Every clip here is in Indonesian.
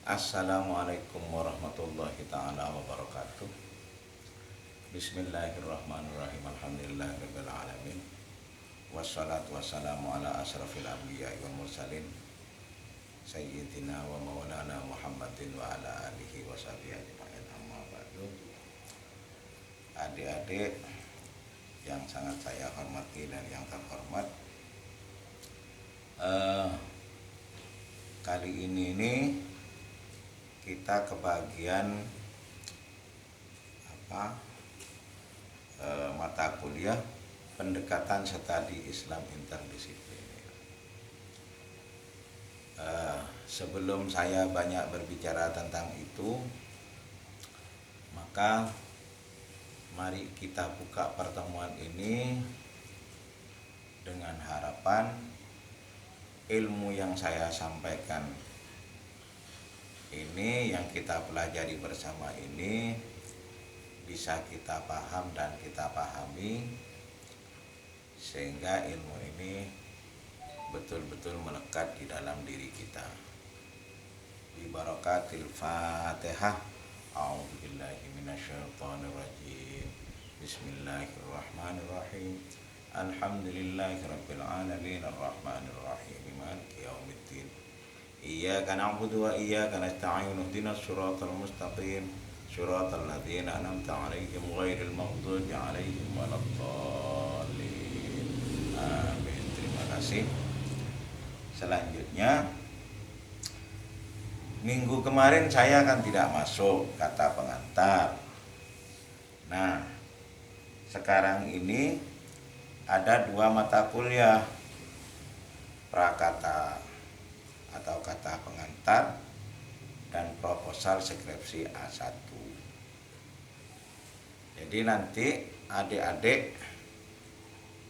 Assalamualaikum warahmatullahi ta'ala wabarakatuh. Bismillahirrahmanirrahim. Alhamdulillahirabbil alamin. Wassalatu wassalamu ala asrafil anbiya'i wal mursalin sayyidina wa maulana Muhammadin wa ala alihi wa sahbihi ajma'in. Amma ba'du. Adik-adik yang sangat saya hormati dan yang terhormat, kali ini kita kebagian mata kuliah pendekatan studi Islam interdisipliner. Sebelum saya banyak berbicara tentang itu, maka mari kita buka pertemuan ini dengan harapan ilmu yang saya sampaikan ini, yang kita pelajari bersama ini, bisa kita paham dan kita pahami, sehingga ilmu ini betul-betul melekat di dalam diri kita. Bi barakatil Fatihah. A'udzubillahi minasyaitonirrajim. Bismillahirrahmanirrahim. Alhamdulillahirabbil alamin arrahmanir rahim maliki yaumiddin. Iyyaka na'budu wa iyyaka nasta'in ihdinas siratal mustaqim siratal ladzina an'amta 'alaihim ghairil maghdubi 'alaihim waladdallin. Amin. Terima kasih. Selanjutnya, minggu kemarin saya kan tidak masuk kata pengantar. Nah, sekarang ini ada dua mata kuliah, prakata atau kata pengantar dan proposal skripsi A1. Jadi nanti adik-adik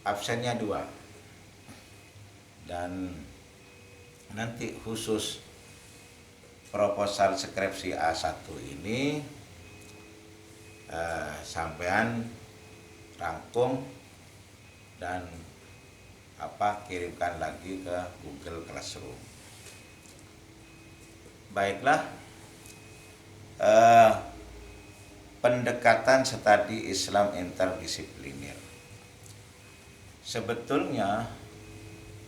absennya 2. Dan nanti khusus proposal skripsi A1 ini sampean rangkum dan kirimkan lagi ke Google Classroom. Baiklah, pendekatan studi Islam interdisipliner. Sebetulnya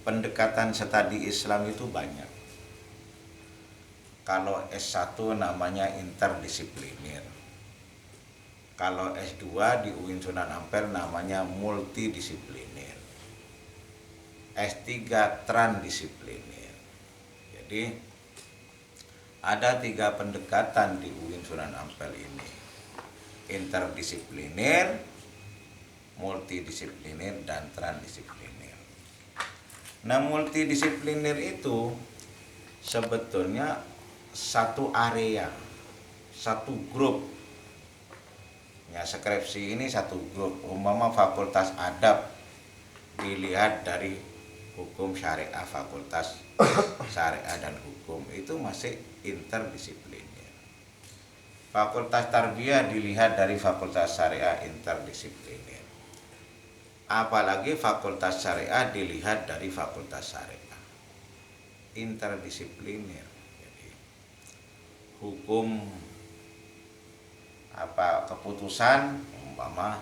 pendekatan studi Islam itu banyak. Kalau S1 namanya interdisipliner. Kalau S2 di UIN Sunan Ampel namanya multidisipliner. S3 transdisipliner. Jadi ada 3 pendekatan di UIN Sunan Ampel ini: interdisipliner, multidisipliner, dan transdisipliner. Nah, multidisipliner itu sebetulnya satu area, satu grup. Ya, skripsi ini satu grup. Umpama fakultas adab dilihat dari hukum syariah, fakultas syariah dan hukum itu masih interdisipliner. Fakultas tarbiyah dilihat dari fakultas syariah, interdisipliner. Apalagi fakultas syariah dilihat dari fakultas syariah, interdisipliner. Jadi hukum keputusan umpama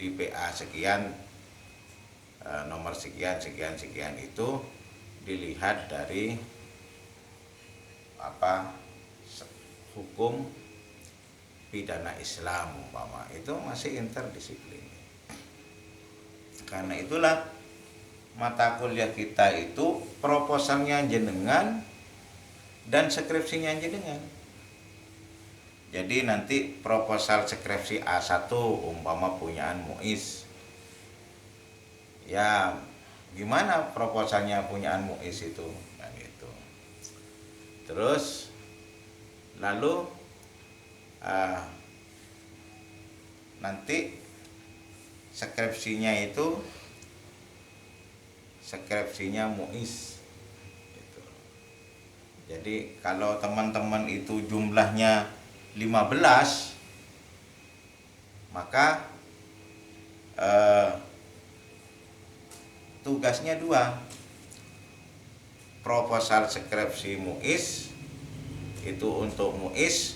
di PA sekian, nomor sekian itu dilihat dari hukum pidana Islam umpama, itu masih interdisipliner. Karena itulah mata kuliah kita itu proposalnya jenengan dan skripsinya jenengan. Jadi nanti proposal skripsi A1 umpama punyaan Muiz. Ya, gimana proposalnya punyaan Muiz itu? Nah, gitu. Terus lalu nanti skripsinya Muiz gitu. Jadi kalau teman-teman itu jumlahnya 15, maka tugasnya 2, proposal skripsi Muiz itu untuk MUIS,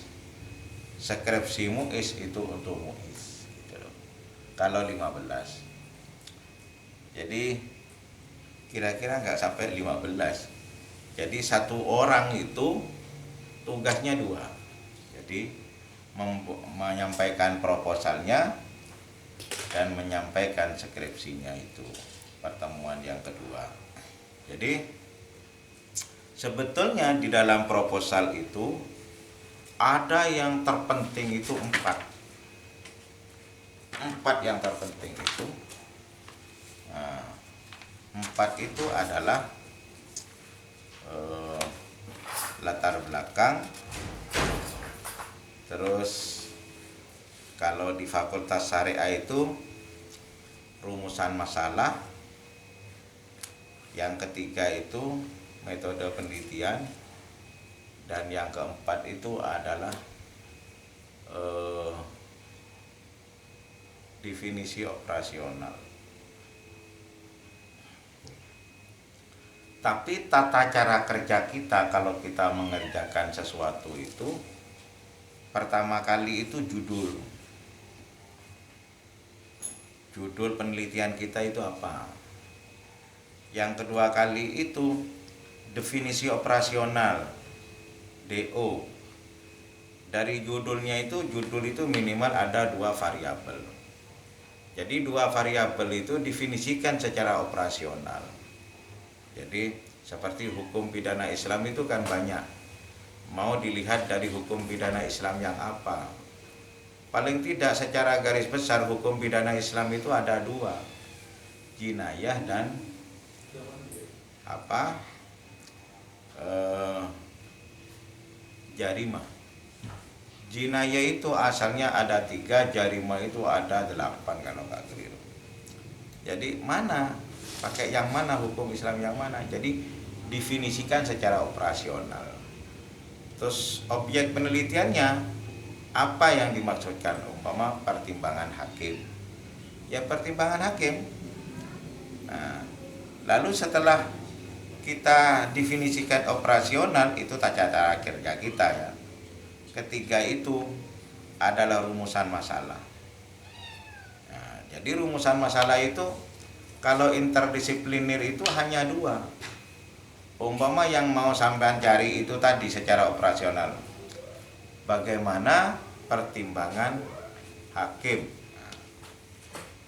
skripsi MUIS itu untuk MUIS gitu loh. Kalau 15. Jadi kira-kira nggak sampai 15. Jadi satu orang itu tugasnya 2. Jadi menyampaikan proposalnya dan menyampaikan skripsinya itu pertemuan yang kedua. Jadi sebetulnya di dalam proposal itu ada yang terpenting itu 4 yang terpenting itu. Nah, 4 itu adalah latar belakang. Terus kalau di Fakultas Syariah itu rumusan masalah. Yang ketiga itu metode penelitian. Dan yang keempat itu adalah definisi operasional. Tapi tata cara kerja kita kalau kita mengerjakan sesuatu itu, pertama kali itu judul penelitian kita itu apa. Yang kedua kali itu definisi operasional, DO. Dari judulnya itu, judul itu minimal ada 2 variabel. Jadi 2 variabel itu definisikan secara operasional. Jadi seperti hukum pidana Islam itu kan banyak. Mau dilihat dari hukum pidana Islam yang apa? Paling tidak secara garis besar hukum pidana Islam itu ada 2. Jinayah dan jarimah. Jinayah itu asalnya ada 3, jarimah itu ada 8 kalau nggak keliru. Jadi mana? Pakai yang mana, hukum Islam yang mana? Jadi definisikan secara operasional. Terus objek penelitiannya apa yang dimaksudkan? Umpama pertimbangan hakim. Ya pertimbangan hakim. Nah, lalu setelah kita definisikan operasional, itu tata cara kerja kita ya. Ketiga itu adalah rumusan masalah. Nah, jadi rumusan masalah itu kalau interdisipliner itu hanya 2. Umpama yang mau sampean cari itu tadi secara operasional. Bagaimana pertimbangan hakim? Nah,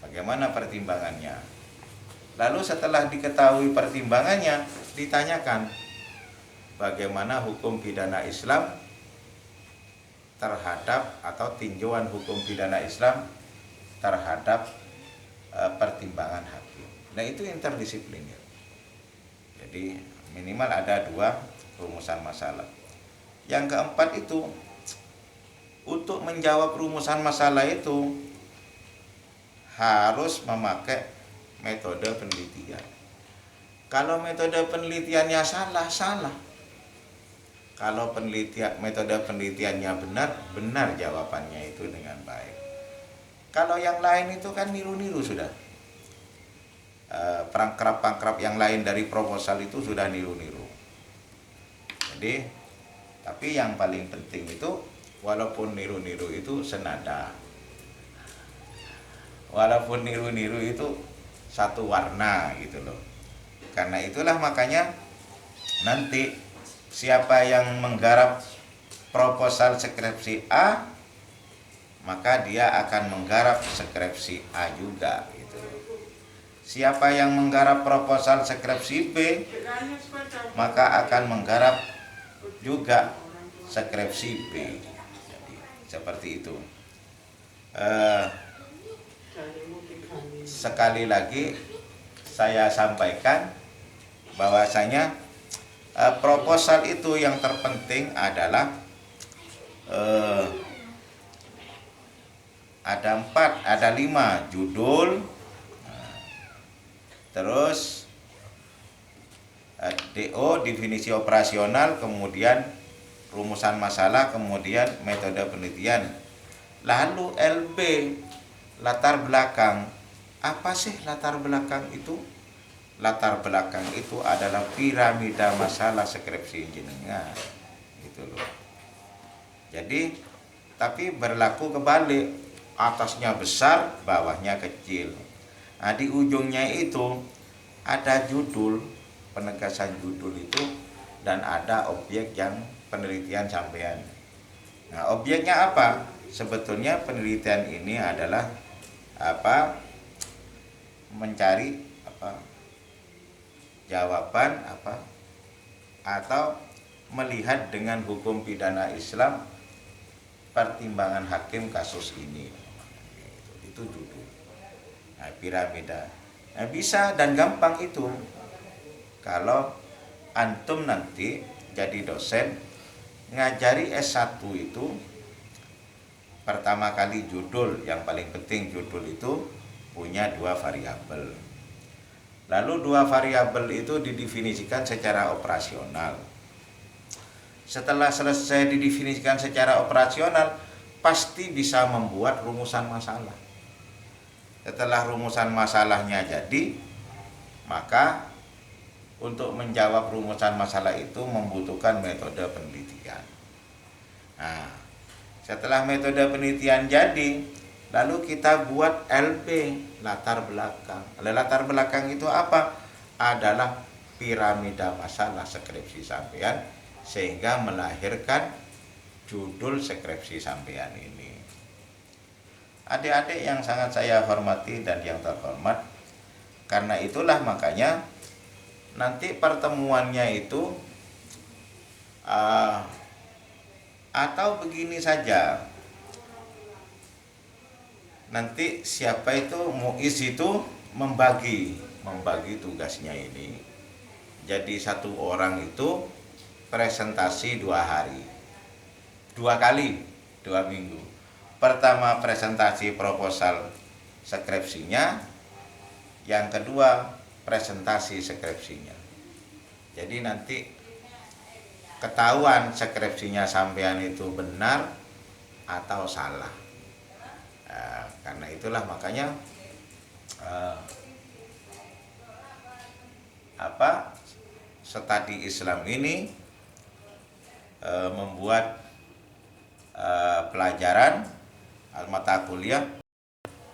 bagaimana pertimbangannya? Lalu setelah diketahui pertimbangannya, ditanyakan bagaimana hukum pidana Islam terhadap atau tinjauan hukum pidana Islam terhadap pertimbangan hakim. Nah itu interdisipliner. Jadi minimal ada 2 rumusan masalah. Yang keempat itu untuk menjawab rumusan masalah itu harus memakai metode penelitian. Kalau metode penelitiannya salah. Kalau metode penelitiannya benar jawabannya itu dengan baik. Kalau yang lain itu kan niru-niru sudah. Pangkrap yang lain dari proposal itu sudah niru-niru. Jadi, tapi yang paling penting itu walaupun niru-niru itu senada. Walaupun niru-niru itu satu warna gitu loh. Karena itulah makanya nanti siapa yang menggarap proposal skripsi A, maka dia akan menggarap skripsi A juga gitu. Siapa yang menggarap proposal skripsi B, maka akan menggarap juga skripsi B. Jadi, seperti itu. Sekali lagi saya sampaikan bahwasanya proposal itu yang terpenting adalah ada 5 judul, terus DO definisi operasional, kemudian rumusan masalah, kemudian metode penelitian. Lalu LB latar belakang. Apa sih latar belakang itu? Latar belakang itu adalah piramida masalah skripsi jenengan gitu loh. Jadi tapi berlaku kebalik, atasnya besar, bawahnya kecil. Nah, di ujungnya itu ada judul, penegasan judul itu, dan ada objek yang penelitian sampean. Nah, objeknya apa? Sebetulnya penelitian ini adalah mencari jawaban atau melihat dengan hukum pidana Islam pertimbangan hakim kasus ini. Itu judul. Nah, piramida. Nah, bisa dan gampang itu. Kalau antum nanti jadi dosen ngajari S1 itu, pertama kali judul, yang paling penting judul itu punya 2 variabel. Lalu 2 variabel itu didefinisikan secara operasional. Setelah selesai didefinisikan secara operasional, pasti bisa membuat rumusan masalah. Setelah rumusan masalahnya jadi, maka untuk menjawab rumusan masalah itu membutuhkan metode penelitian. Nah, setelah metode penelitian jadi, lalu kita buat LP, latar belakang. Latar belakang itu apa? Adalah piramida masalah skripsi sampean, sehingga melahirkan judul skripsi sampean ini. Adik-adik yang sangat saya hormati dan yang terhormat, karena itulah makanya nanti pertemuannya itu atau begini saja. Nanti siapa itu muiz itu membagi tugasnya ini. Jadi satu orang itu presentasi 2 hari, 2 kali, 2 minggu. Pertama presentasi proposal skripsinya, yang kedua presentasi skripsinya. Jadi nanti ketahuan skripsinya sampean itu benar atau salah. Karena itulah makanya studi Islam ini membuat pelajaran mata kuliah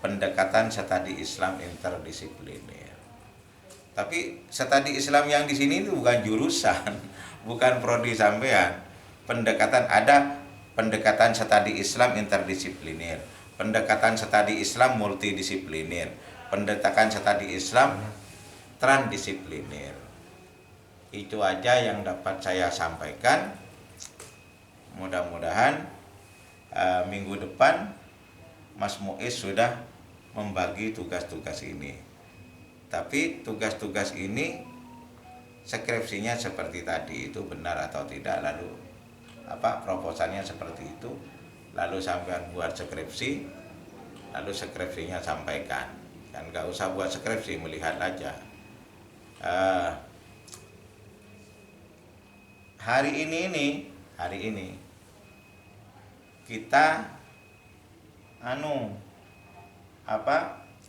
pendekatan studi Islam interdisipliner. Tapi studi Islam yang di sini itu bukan jurusan, bukan prodi sampean. Pendekatan studi Islam interdisipliner, pendekatan studi Islam multidisipliner, pendekatan studi Islam transdisipliner. Itu aja yang dapat saya sampaikan. Mudah-mudahan minggu depan Mas Muiz sudah membagi tugas-tugas ini. Tapi tugas-tugas ini skripsinya seperti tadi itu benar atau tidak, lalu proposalnya seperti itu, lalu sampean buat skripsi, lalu skripsinya sampaikan. Kan nggak usah buat skripsi, melihat aja. Hari ini kita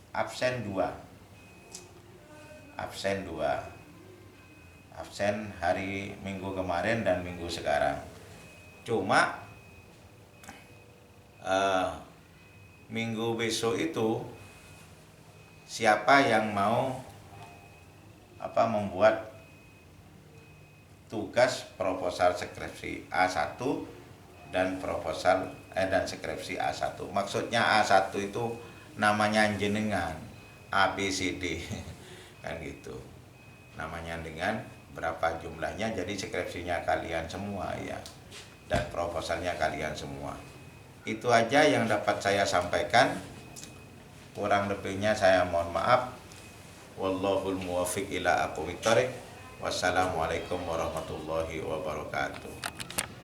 absen 2. Absen hari Minggu kemarin dan Minggu sekarang. Cuma Minggu besok itu siapa yang mau membuat tugas proposal skripsi A1 dan dan skripsi A1. Maksudnya A1 itu namanya jenengan, ABCD kan gitu. Namanya dengan berapa jumlahnya, jadi skripsinya kalian semua ya. Dan proposalnya kalian semua. Itu aja yang dapat saya sampaikan. Kurang lebihnya saya mohon maaf. Wallahul muwaffiq ila aqwamit thoriq. Wassalamualaikum warahmatullahi wabarakatuh.